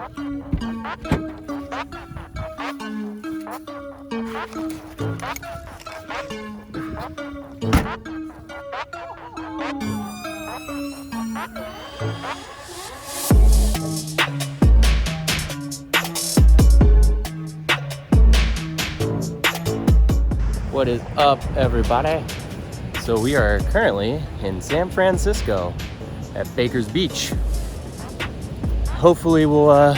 What is up, everybody? So we are currently in San Francisco at Baker's Beach. Hopefully we'll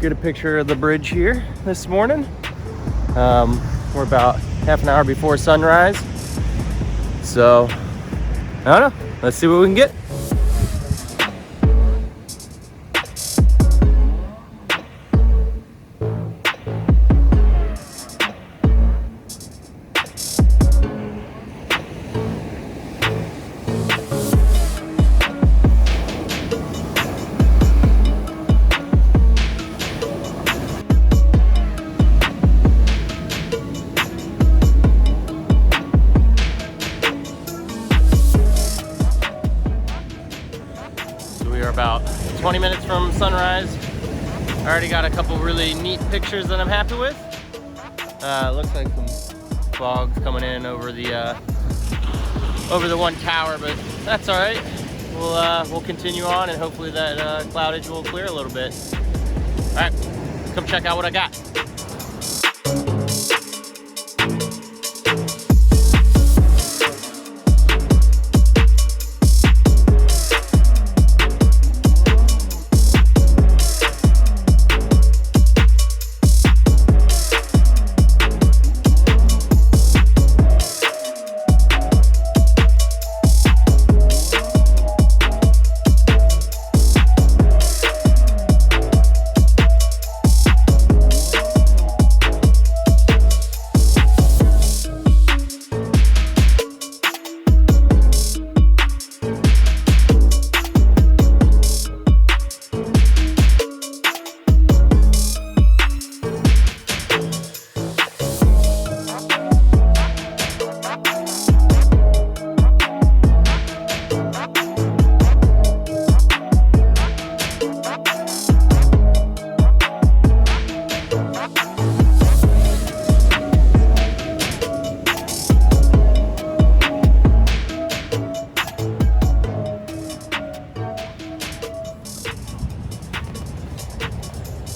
get a picture of the bridge here this morning. We're about half an hour before sunrise. So, I don't know. Let's see what we can get. About 20 minutes from sunrise. I already got a couple really neat pictures that I'm happy with. Looks like some fog's coming in over the one tower, but that's all right. We'll continue on, and hopefully that cloudage will clear a little bit. All right, come check out what I got.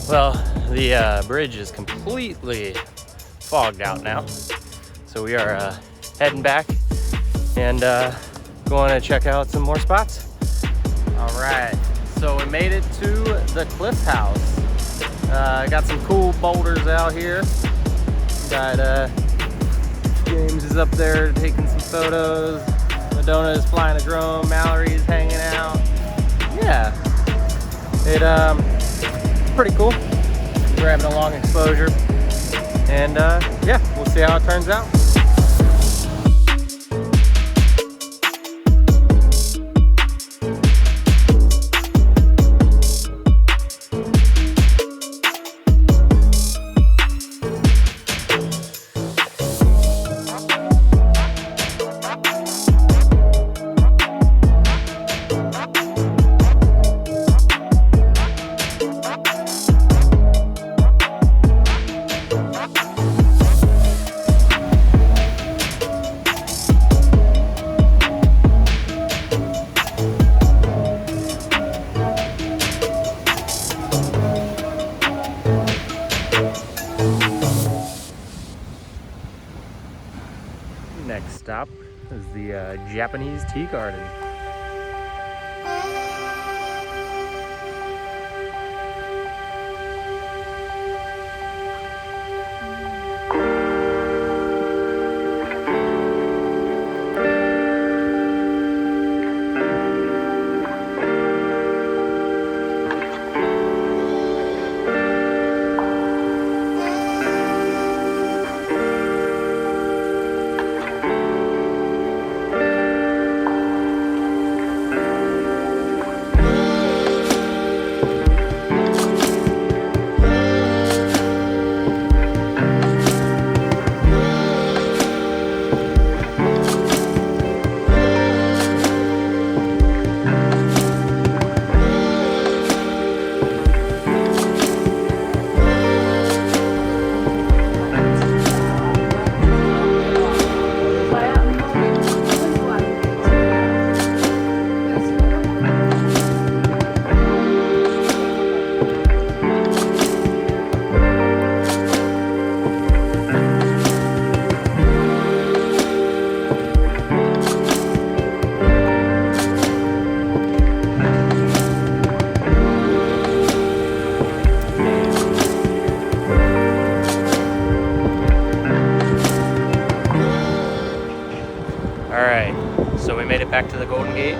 Well, the bridge is completely fogged out now, so we are heading back and going to check out some more spots. All right, so we made it to the Cliff House. Got some cool boulders out here. Got James is up there taking some photos. Madonna is flying a drone. Mallory's hanging out. Yeah, pretty cool. We're having a long exposure, and yeah, we'll see how it turns out. Next stop is the Japanese tea garden. back to the Golden Gate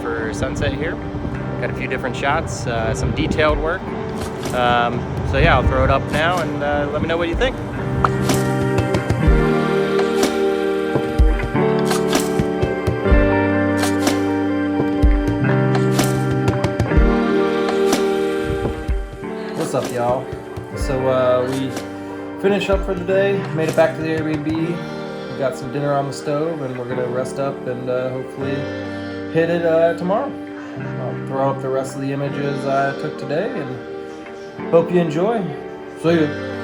for sunset here. Got a few different shots, some detailed work. So yeah, I'll throw it up now and let me know what you think. What's up, y'all? So we finished up for the day, made it back to the Airbnb. We got some dinner on the stove, and we're gonna rest up and hopefully hit it tomorrow. I'll throw up the rest of the images I took today, and hope you enjoy. See ya.